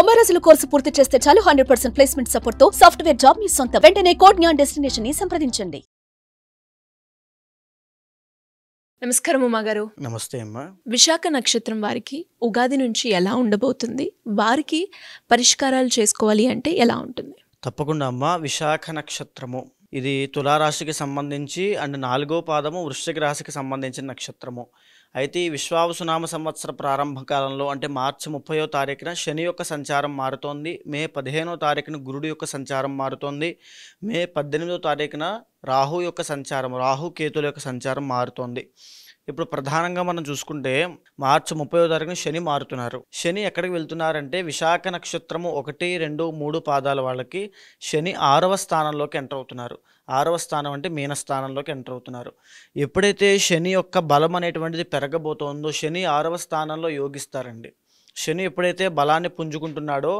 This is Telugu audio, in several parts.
90 రోజుల కోర్సు పూర్తి చేస్తే చాలు 100% ప్లేస్మెంట్ సపోర్ట్ తో సాఫ్ట్వేర్ జాబ్ మీ సొంతం. వెంటనే కోడ్ జ్ఞాన్ డెస్టినేషన్ ని సంప్రదించండి. నమస్కారం ఉమా గారు. నమస్తే అమ్మా. విశాఖ నక్షత్రం వారికి ఉగాది నుంచి ఎలా ఉండబోతుంది? వారికి పరిష్కారాలు చేసుకోవాలి అంటే ఎలా ఉంటుంది? తప్పకుండా అమ్మా. విశాఖ నక్షత్రము ఇది తులారాశికి సంబంధించి అండ్ 4వ పాదము వృశ్చిక రాశికి సంబంధించిన నక్షత్రము. అయితే ఈ విశ్వావసునామ సంవత్సర ప్రారంభ కాలంలో అంటే మార్చి 30వ తారీఖున శని యొక్క సంచారం మారుతోంది. మే 15వ తారీఖున గురుడు యొక్క సంచారం మారుతోంది. మే 18వ తారీఖున రాహు యొక్క సంచారం, రాహు కేతుల యొక్క సంచారం మారుతోంది. ఇప్పుడు ప్రధానంగా మనం చూసుకుంటే మార్చి 30వ తారీఖున శని మారుతున్నారు. శని ఎక్కడికి వెళ్తున్నారంటే విశాఖ నక్షత్రము 1, 2, 3 పాదాల వాళ్ళకి శని 6వ స్థానంలోకి ఎంటర్ అవుతున్నారు. 6వ స్థానం అంటే మీనస్థానంలోకి ఎంటర్ అవుతున్నారు. ఎప్పుడైతే శని యొక్క బలం అనేటువంటిది పెరగబోతోందో శని 6వ స్థానంలో యోగిస్తారండి. శని ఎప్పుడైతే బలాన్ని పుంజుకుంటున్నాడో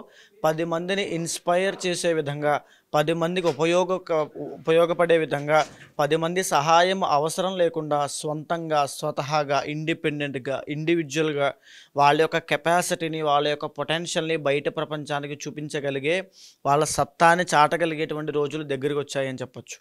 10 మందిని ఇన్స్పైర్ చేసే విధంగా, 10 మందికి ఉపయోగపడే విధంగా, 10 మంది సహాయం అవసరం లేకుండా స్వంతంగా, స్వతహాగా, ఇండిపెండెంట్గా, ఇండివిజువల్గా వాళ్ళ యొక్క కెపాసిటీని, వాళ్ళ యొక్క పొటెన్షియల్ని బయట ప్రపంచానికి చూపించగలిగే, వాళ్ళ సత్తాని చాటగలిగేటువంటి రోజులు దగ్గరికి వచ్చాయని చెప్పొచ్చు.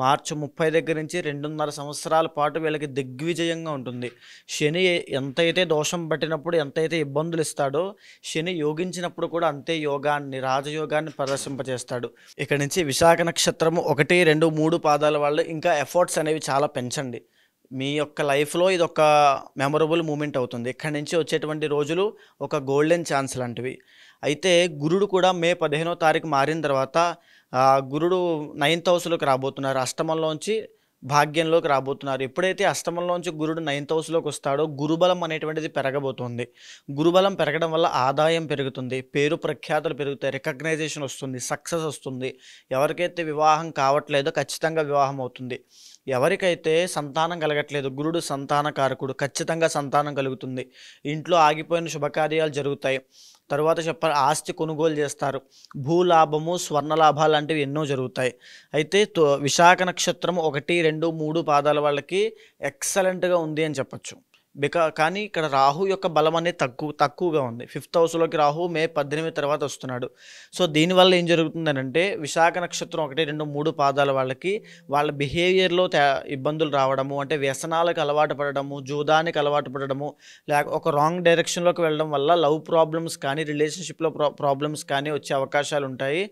మార్చి 30 దగ్గర నుంచి 2.5 సంవత్సరాల పాటు వీళ్ళకి దిగ్విజయంగా ఉంటుంది. శని ఎంతైతే దోషం పట్టినప్పుడు ఎంతైతే ఇబ్బందులు ఇస్తాడో శని యోగించినప్పుడు కూడా అంతే యోగాన్ని, రాజయోగాన్ని ప్రదర్శింపజేస్తాడు. ఇక్కడ నుంచి విశాఖ నక్షత్రము 1, 2, 3 పాదాల వాళ్ళు ఇంకా ఎఫర్ట్స్ అనేవి చాలా పెంచండి. మీ యొక్క లైఫ్లో ఇది ఒక మెమొరబుల్ మూమెంట్ అవుతుంది. ఇక్కడి నుంచి వచ్చేటువంటి రోజులు ఒక గోల్డెన్ ఛాన్స్ లాంటివి. అయితే గురుడు కూడా మే 15వ తారీఖు మారిన తర్వాత గురుడు 9th హౌస్లోకి రాబోతున్నారు. అష్టమంలోంచి భాగ్యంలోకి రాబోతున్నారు. ఎప్పుడైతే అష్టమంలోంచి గురుడు 9th హౌస్లోకి వస్తాడో గురుబలం అనేటువంటిది పెరగబోతోంది. గురుబలం పెరగడం వల్ల ఆదాయం పెరుగుతుంది, పేరు ప్రఖ్యాతులు పెరుగుతాయి, రికగ్నైజేషన్ వస్తుంది, సక్సెస్ వస్తుంది. ఎవరికైతే వివాహం కావట్లేదో ఖచ్చితంగా వివాహం అవుతుంది. ఎవరికైతే సంతానం కలగట్లేదు, గురుడు సంతానకారకుడు, ఖచ్చితంగా సంతానం కలుగుతుంది. ఇంట్లో ఆగిపోయిన శుభకార్యాలు జరుగుతాయి. తర్వాత ఆస్తి కొనుగోలు చేస్తారు. భూలాభము, స్వర్ణలాభాలు లాంటివి ఎన్నో జరుగుతాయి. అయితే విశాఖ నక్షత్రం 1, 2, 3 పాదాల వాళ్ళకి ఎక్సలెంట్గా ఉంది అని చెప్పచ్చు. కానీ ఇక్కడ రాహు యొక్క బలం అనేది తక్కువగా ఉంది. 5th హౌస్లోకి రాహు మే 18 తర్వాత వస్తున్నాడు. సో దీనివల్ల ఏం జరుగుతుందనంటే విశాఖ నక్షత్రం 1, 2, 3 పాదాల వాళ్ళకి వాళ్ళ బిహేవియర్లో ఇబ్బందులు రావడము, అంటే వ్యసనాలకు అలవాటు పడడము, జూదానికి అలవాటు పడడము, లేక ఒక రాంగ్ డైరెక్షన్లోకి వెళ్ళడం వల్ల లవ్ ప్రాబ్లమ్స్ కానీ, రిలేషన్షిప్లో ప్రాబ్లమ్స్ కానీ వచ్చే అవకాశాలు ఉంటాయి.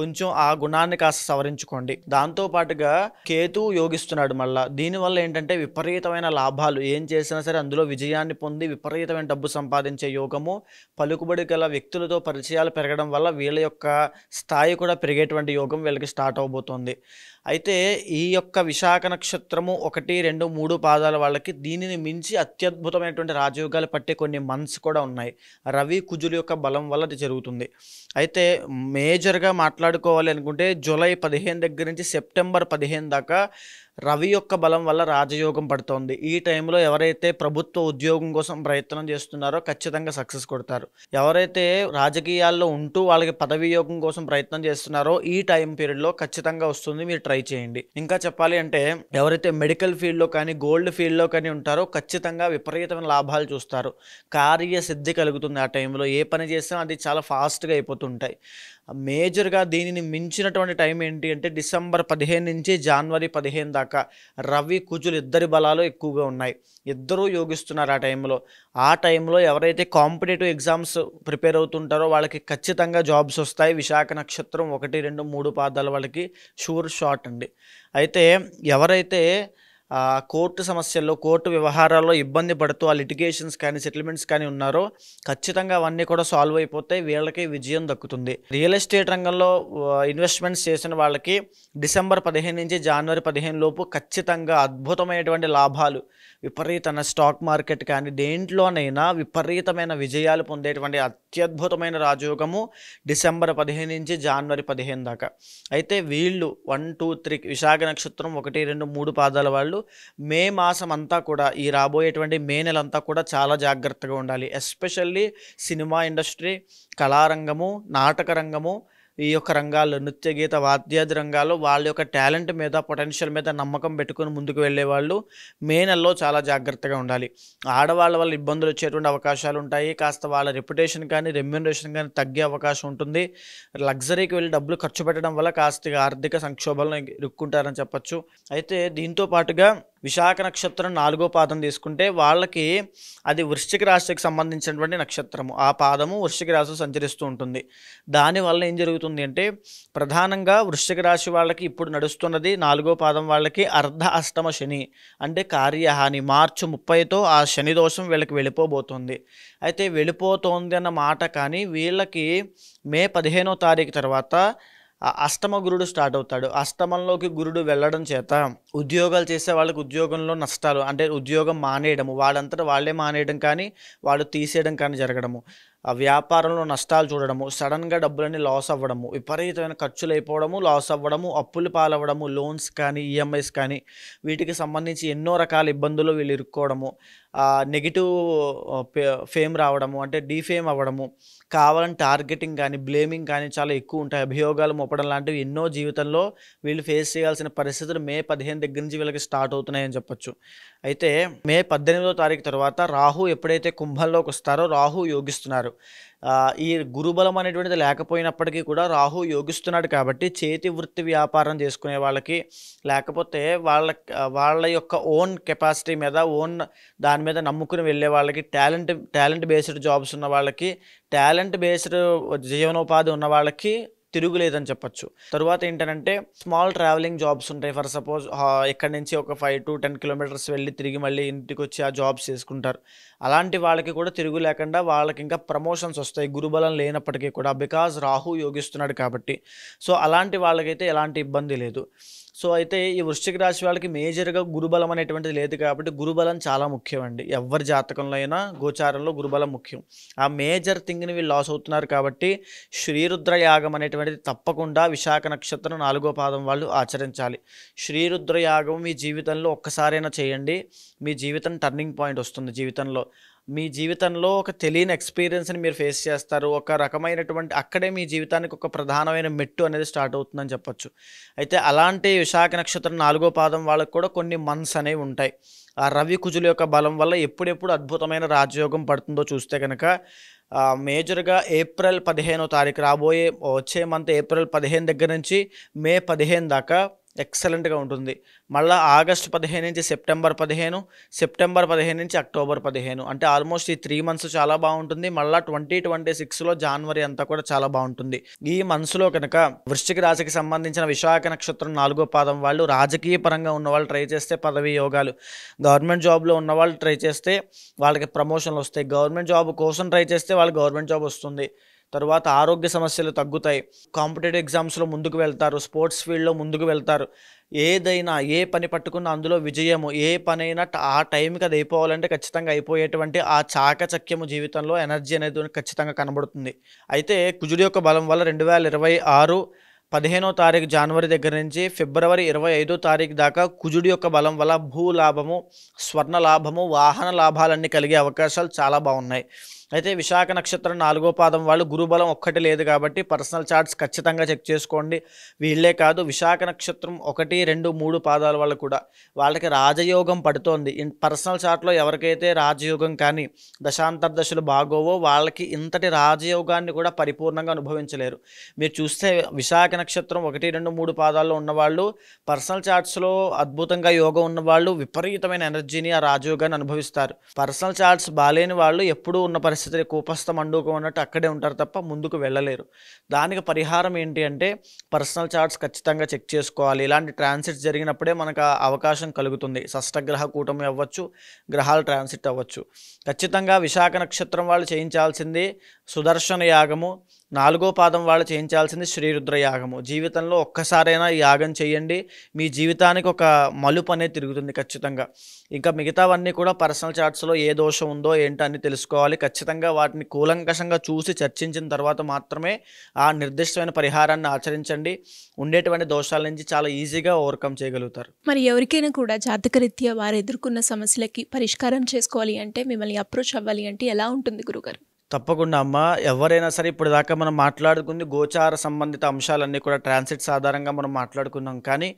కొంచెం ఆ గుణాన్ని కాస్త సవరించుకోండి. దాంతోపాటుగా కేతు యోగిస్తున్నాడు మళ్ళా. దీనివల్ల ఏంటంటే విపరీతమైన లాభాలు, ఏం చేసినా సరే అందులో విజయాన్ని పొంది విపరీతమైన డబ్బు సంపాదించే యోగము, పలుకుబడి గల వ్యక్తులతో పరిచయాలు పెరగడం వల్ల వీళ్ళ యొక్క స్థాయి కూడా పెరిగేటువంటి యోగం వీళ్ళకి స్టార్ట్ అవబోతోంది. అయితే ఈ యొక్క విశాఖ నక్షత్రము 1, 2, 3 పాదాల వాళ్ళకి దీనిని మించి అత్యద్భుతమైనటువంటి రాజయోగాలు పట్టే కొన్ని మంత్స్ కూడా ఉన్నాయి. రవి కుజుల యొక్క బలం వల్ల అది జరుగుతుంది. అయితే మేజర్గా మాట్లాడుకోవాలి అనుకుంటే జూలై 15 దగ్గర నుంచి సెప్టెంబర్ 15 దాకా రవి యొక్క బలం వల్ల రాజయోగం పడుతోంది. ఈ టైంలో ఎవరైతే ప్రభుత్వ ఉద్యోగం కోసం ప్రయత్నం చేస్తున్నారో ఖచ్చితంగా సక్సెస్ కొడతారు. ఎవరైతే రాజకీయాల్లో ఉంటూ వాళ్ళకి పదవి యోగం కోసం ప్రయత్నం చేస్తున్నారో ఈ టైం పీరియడ్లో ఖచ్చితంగా వస్తుంది, మీరు ట్రై చేయండి. ఇంకా చెప్పాలి అంటే ఎవరైతే మెడికల్ ఫీల్డ్లో కానీ, గోల్డ్ ఫీల్డ్లో కానీ ఉంటారో ఖచ్చితంగా విపరీతమైన లాభాలు చూస్తారు. కార్యసిద్ధి కలుగుతుంది. ఆ టైంలో ఏ పని చేసినా అది చాలా ఫాస్ట్గా అయిపోతుంటాయి. మేజర్గా దీనిని మించినటువంటి టైం ఏంటి అంటే డిసెంబర్ 15 నుంచి జనవరి 15 దాకా రవి కుజులు ఇద్దరి బలాలు ఎక్కువగా ఉన్నాయి. ఇద్దరూ యోగిస్తున్నారు ఆ టైంలో ఎవరైతే కాంపిటేటివ్ ఎగ్జామ్స్ ప్రిపేర్ అవుతుంటారో వాళ్ళకి ఖచ్చితంగా జాబ్స్ వస్తాయి. విశాఖ నక్షత్రం 1, 2, 3 పాదాల వాళ్ళకి షూర్ షాట్ అండి. అయితే ఎవరైతే కోర్టు సమస్యల్లో, కోర్టు వ్యవహారాల్లో ఇబ్బంది పడుతూ ఆ లిటిగేషన్స్ కానీ, సెటిల్మెంట్స్ కానీ ఉన్నారో ఖచ్చితంగా అవన్నీ కూడా సాల్వ్ అయిపోతాయి. వీళ్ళకి విజయం దక్కుతుంది. రియల్ ఎస్టేట్ రంగంలో ఇన్వెస్ట్మెంట్స్ చేసిన వాళ్ళకి డిసెంబర్ 15 నుంచి జనవరి 15 లోపు ఖచ్చితంగా అద్భుతమైనటువంటి లాభాలు, విపరీతమైన స్టాక్ మార్కెట్ కానీ దేంట్లోనైనా విపరీతమైన విజయాలు పొందేటువంటి అత్యద్భుతమైన రాజయోగము డిసెంబర్ 15 నుంచి జనవరి 15 దాకా. అయితే వీళ్ళు 1, 2, 3 విశాఖ నక్షత్రం 1, 2, 3 పాదాల వాళ్ళు మే మాసం అంతా కూడా, ఈ రాబోయేటువంటి మే నెలంతా కూడా చాలా జాగ్రత్తగా ఉండాలి. ఎస్పెషల్లీ సినిమా ఇండస్ట్రీ, కళారంగము, నాటక రంగము, ఈ యొక్క రంగాల్లో నృత్య గీత వాద్యాది రంగాల్లో వాళ్ళ యొక్క టాలెంట్ మీద పొటెన్షియల్ మీద నమ్మకం పెట్టుకుని ముందుకు వెళ్ళే వాళ్ళు మే నెలలో చాలా జాగ్రత్తగా ఉండాలి. ఆడవాళ్ళ వల్ల ఇబ్బందులు వచ్చేటువంటి అవకాశాలు ఉంటాయి. కాస్త వాళ్ళ రెప్యుటేషన్ కానీ రెమ్యూనరేషన్ కానీ తగ్గే అవకాశం ఉంటుంది. లగ్జరీకి వెళ్ళి డబ్బులు ఖర్చు పెట్టడం వల్ల కాస్త ఆర్థిక సంక్షోభంలో ఇరుక్కుంటారని చెప్పచ్చు. అయితే దీంతో పాటుగా విశాఖ నక్షత్రం 4వ పాదం తీసుకుంటే వాళ్ళకి అది వృశ్చిక రాశికి సంబంధించినటువంటి నక్షత్రము. ఆ పాదము వృశ్చిక రాశి సంచరిస్తూ ఉంటుంది. దానివల్ల ఏం జరుగుతుంది అంటే ప్రధానంగా వృశ్చిక రాశి వాళ్ళకి ఇప్పుడు నడుస్తున్నది 4వ పాదం వాళ్ళకి అర్ధ అష్టమ శని, అంటే కార్యహాని. మార్చి 30తో ఆ శని దోషం వీళ్ళకి వెళ్ళిపోబోతుంది. అయితే వెళ్ళిపోతోంది అన్న మాట, కానీ వీళ్ళకి మే 15వ తారీఖు తర్వాత అష్టమ గురుడు స్టార్ట్ అవుతాడు. అష్టమంలోకి గురుడు వెళ్ళడం చేత ఉద్యోగాలు చేసే వాళ్ళకి ఉద్యోగంలో నష్టాలు, అంటే ఉద్యోగం మానేయడము, వాళ్ళంతటా వాళ్ళే మానేయడం కానీ వాళ్ళు తీసేయడం కానీ జరగడము, ఆ వ్యాపారంలో నష్టాలు చూడడము, సడన్గా డబ్బులన్నీ లాస్ అవ్వడము, విపరీతమైన ఖర్చులు అయిపోవడము, లాస్ అవ్వడము, అప్పులు పాలవ్వడము, లోన్స్ కానీ ఈఎంఐస్ కానీ వీటికి సంబంధించి ఎన్నో రకాల ఇబ్బందులు వీళ్ళు ఇరుక్కోవడము, నెగిటివ్ ఫేమ్ రావడము, అంటే డీఫేమ్ అవ్వడము, కావాలని టార్గెటింగ్ కానీ బ్లేమింగ్ కానీ చాలా ఎక్కువ ఉంటాయి. అభియోగాలు మోపడం లాంటివి ఎన్నో జీవితంలో వీళ్ళు ఫేస్ చేయాల్సిన పరిస్థితులు మే 15 దగ్గర నుంచి వీళ్ళకి స్టార్ట్ అవుతున్నాయని చెప్పొచ్చు. అయితే మే 18వ తారీఖు తర్వాత రాహు ఎప్పుడైతే కుంభంలోకి వస్తారో రాహు యోగిస్తున్నారు. ఈ గురుబలం అనేటువంటిది లేకపోయినప్పటికీ కూడా రాహు యోగిస్తున్నాడు కాబట్టి చేతి వృత్తి వ్యాపారం చేసుకునే వాళ్ళకి, లేకపోతే వాళ్ళ యొక్క ఓన్ కెపాసిటీ మీద దాని మీద నమ్ముకుని వెళ్ళే వాళ్ళకి, టాలెంట్ బేస్డ్ జాబ్స్ ఉన్న వాళ్ళకి, టాలెంట్ బేస్డ్ జీవనోపాధి ఉన్న వాళ్ళకి తిరుగులేదని చెప్పచ్చు. తరువాత ఏంటంటే స్మాల్ ట్రావెలింగ్ జాబ్స్ ఉంటాయి. ఫర్ సపోజ్ ఇక్కడి నుంచి ఒక 5 to 10 కిలోమీటర్స్ వెళ్ళి తిరిగి మళ్ళీ ఇంటికి వచ్చి ఆ జాబ్స్ చేసుకుంటారు. అలాంటి వాళ్ళకి కూడా తిరుగు లేకుండా వాళ్ళకి ఇంకా ప్రమోషన్స్ వస్తాయి గురుబలం లేనప్పటికీ కూడా, బికాజ్ రాహు యోగిస్తున్నాడు కాబట్టి. సో అలాంటి వాళ్ళకైతే ఎలాంటి ఇబ్బంది లేదు. సో అయితే ఈ వృశ్చిక రాశి వాళ్ళకి మేజర్గా గురుబలం అనేటువంటిది లేదు కాబట్టి గురుబలం చాలా ముఖ్యం అండి. ఎవరి జాతకంలో అయినా గోచారంలో గురుబలం ముఖ్యం. ఆ మేజర్ థింగ్ని వీళ్ళు లాస్ అవుతున్నారు కాబట్టి శ్రీరుద్ర యాగం అనేటువంటిది తప్పకుండా విశాఖ నక్షత్రం 4వ పాదం వాళ్ళు ఆచరించాలి. శ్రీరుద్ర యాగం మీ జీవితంలో ఒక్కసారైనా చేయండి. మీ జీవితం టర్నింగ్ పాయింట్ వస్తుంది. మీ జీవితంలో ఒక తెలియని ఎక్స్పీరియన్స్ని మీరు ఫేస్ చేస్తారు. ఒక రకమైనటువంటి అక్కడే మీ జీవితానికి ఒక ప్రధానమైన మెట్టు అనేది స్టార్ట్ అవుతుందని చెప్పొచ్చు. అయితే అలాంటి విశాఖ నక్షత్రం 4వ పాదం వాళ్ళకు కూడా కొన్ని మంత్స్ అనేవి ఉంటాయి. ఆ రవి కుజుల యొక్క బలం వల్ల ఎప్పుడెప్పుడు అద్భుతమైన రాజయోగం పడుతుందో చూస్తే కనుక మేజర్గా ఏప్రిల్ 15వ తారీఖు వచ్చే మంత్ ఏప్రిల్ 15 దగ్గర నుంచి మే 15 దాకా ఎక్సలెంట్గా ఉంటుంది. మళ్ళీ ఆగస్టు 15 నుంచి సెప్టెంబర్ 15, సెప్టెంబర్ 15 నుంచి అక్టోబర్ 15, అంటే ఆల్మోస్ట్ ఈ 3 months చాలా బాగుంటుంది. మళ్ళీ 2026లో జనవరి అంతా కూడా చాలా బాగుంటుంది. ఈ మంత్స్లో కనుక వృశ్చిక రాశికి సంబంధించిన విశాఖ నక్షత్రం 4వ పాదం వాళ్ళు రాజకీయ పరంగా ఉన్న వాళ్ళు ట్రై చేస్తే పదవి యోగాలు, గవర్నమెంట్ జాబ్లో ఉన్న వాళ్ళు ట్రై చేస్తే వాళ్ళకి ప్రమోషన్లు వస్తాయి, గవర్నమెంట్ జాబ్ కోసం ట్రై చేస్తే వాళ్ళకి గవర్నమెంట్ జాబ్ వస్తుంది. తర్వాత ఆరోగ్య సమస్యలు తగ్గుతాయి, కాంపిటేటివ్ ఎగ్జామ్స్లో ముందుకు వెళ్తారు, స్పోర్ట్స్ ఫీల్డ్లో ముందుకు వెళ్తారు. ఏదైనా ఏ పని పట్టుకున్న అందులో విజయము, ఏ పనైనా ఆ టైంకి అది అయిపోవాలంటే ఖచ్చితంగా అయిపోయేటువంటి ఆ చాకచక్యము జీవితంలో ఎనర్జీ అనేది ఖచ్చితంగా కనబడుతుంది. అయితే కుజుడి యొక్క బలం వల్ల 2026 15వ తారీఖు జనవరి దగ్గర నుంచి ఫిబ్రవరి 25వ తారీఖు దాకా కుజుడి యొక్క బలం వల్ల భూలాభము, స్వర్ణ లాభము, వాహన లాభాలన్నీ కలిగే అవకాశాలు చాలా బాగున్నాయి. అయితే విశాఖ నక్షత్రం 4వ పాదం వాళ్ళు గురుబలం ఒక్కటి లేదు కాబట్టి పర్సనల్ చార్ట్స్ ఖచ్చితంగా చెక్ చేసుకోండి. వీళ్ళే కాదు, విశాఖ నక్షత్రం 1, 2, 3 పాదాల వాళ్ళు కూడా వాళ్ళకి రాజయోగం పడుతోంది. పర్సనల్ చార్ట్లో ఎవరికైతే రాజయోగం కానీ దశాంతర్దశలు బాగోవో వాళ్ళకి ఇంతటి రాజయోగాన్ని కూడా పరిపూర్ణంగా అనుభవించలేరు. మీరు చూస్తే విశాఖ నక్షత్రం 1, 2, 3 పాదాల్లో ఉన్నవాళ్ళు పర్సనల్ చార్ట్స్లో అద్భుతంగా యోగం ఉన్నవాళ్ళు విపరీతమైన ఎనర్జీని, ఆ రాజయోగాన్ని అనుభవిస్తారు. పర్సనల్ చార్ట్స్ బాలేని వాళ్ళు ఎప్పుడూ ఉన్న పరిస్థితి కూపస్థ మండూకం అన్నట్టు అక్కడే ఉంటారు తప్ప ముందుకు వెళ్ళలేరు. దానికి పరిహారం ఏంటి అంటే పర్సనల్ చార్ట్స్ ఖచ్చితంగా చెక్ చేసుకోవాలి. ఇలాంటి ట్రాన్సిట్స్ జరిగినప్పుడే మనకు అవకాశం కలుగుతుంది. షష్టగ్రహ కూటమి అవ్వచ్చు, గ్రహాల ట్రాన్సిట్ అవ్వచ్చు. ఖచ్చితంగా విశాఖ నక్షత్రం వాళ్ళు చేయించాల్సింది సుదర్శన యాగము, 4వ పాదం వాళ్ళు చేయించాల్సింది శ్రీరుద్ర యాగము. జీవితంలో ఒక్కసారైనా ఈ యాగం చేయండి, మీ జీవితానికి ఒక మలుపు అనేది తిరుగుతుంది ఖచ్చితంగా. ఇంకా మిగతావన్నీ కూడా పర్సనల్ చార్ట్స్లో ఏ దోషం ఉందో ఏంటో అన్ని తెలుసుకోవాలి. ఖచ్చితంగా వాటిని కూలంకషంగా చూసి చర్చించిన తర్వాత మాత్రమే ఆ నిర్దిష్టమైన పరిహారాన్ని ఆచరించండి. ఉండేటువంటి దోషాల నుంచి చాలా ఈజీగా ఓవర్కమ్ చేయగలుగుతారు. మరి ఎవరికైనా కూడా జాతకరీత్యా వారు ఎదుర్కొన్న సమస్యలకి పరిష్కారం చేసుకోవాలి అంటే, మిమ్మల్ని అప్రోచ్ అవ్వాలి అంటే ఎలా ఉంటుంది గురుగారు? తప్పకుండా అమ్మ. ఎవరైనా సరే ఇప్పటిదాకా మనం మాట్లాడుకుంది గోచార సంబంధిత అంశాలన్నీ కూడా ట్రాన్సిట్స్ ఆధారంగా మనం మాట్లాడుకున్నాం. కానీ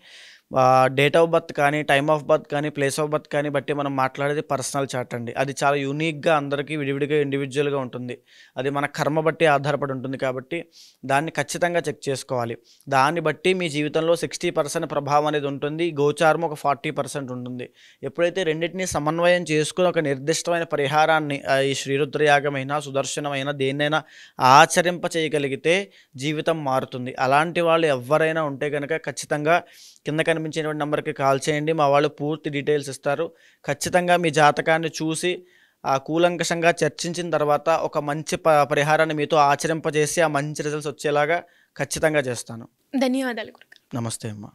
డేట్ ఆఫ్ బర్త్ కానీ, టైమ్ ఆఫ్ బర్త్ కానీ, ప్లేస్ ఆఫ్ బర్త్ కానీ బట్టి మనం మాట్లాడేది పర్సనల్ చార్ట్ అండి. అది చాలా యూనిక్గా అందరికీ విడివిడిగా ఇండివిజువల్గా ఉంటుంది. అది మన కర్మ బట్టి ఆధారపడి ఉంటుంది కాబట్టి దాన్ని ఖచ్చితంగా చెక్ చేసుకోవాలి. దాన్ని బట్టి మీ జీవితంలో 60% ప్రభావం అనేది ఉంటుంది. గోచారం ఒక 40% ఉంటుంది. ఎప్పుడైతే రెండింటినీ సమన్వయం చేసుకుని ఒక నిర్దిష్టమైన పరిహారాన్ని ఈ శ్రీరుద్రయాగమైనా, సుదర్శనమైన దేన్నైనా ఆచరింప చేయగలిగితే జీవితం మారుతుంది. అలాంటి వాళ్ళు ఎవరైనా ఉంటే కనుక ఖచ్చితంగా కింద కనిపించేటువంటి నెంబర్కి కాల్ చేయండి. మా వాళ్ళు పూర్తి డీటెయిల్స్ ఇస్తారు. ఖచ్చితంగా మీ జాతకాన్ని చూసి కూలంకషంగా చర్చించిన తర్వాత ఒక మంచి పరిహారాన్ని మీతో ఆచరింపజేసి ఆ మంచి రిజల్ట్స్ వచ్చేలాగా ఖచ్చితంగా చేస్తాను. ధన్యవాదాలు గురుగారు. నమస్తే అమ్మ.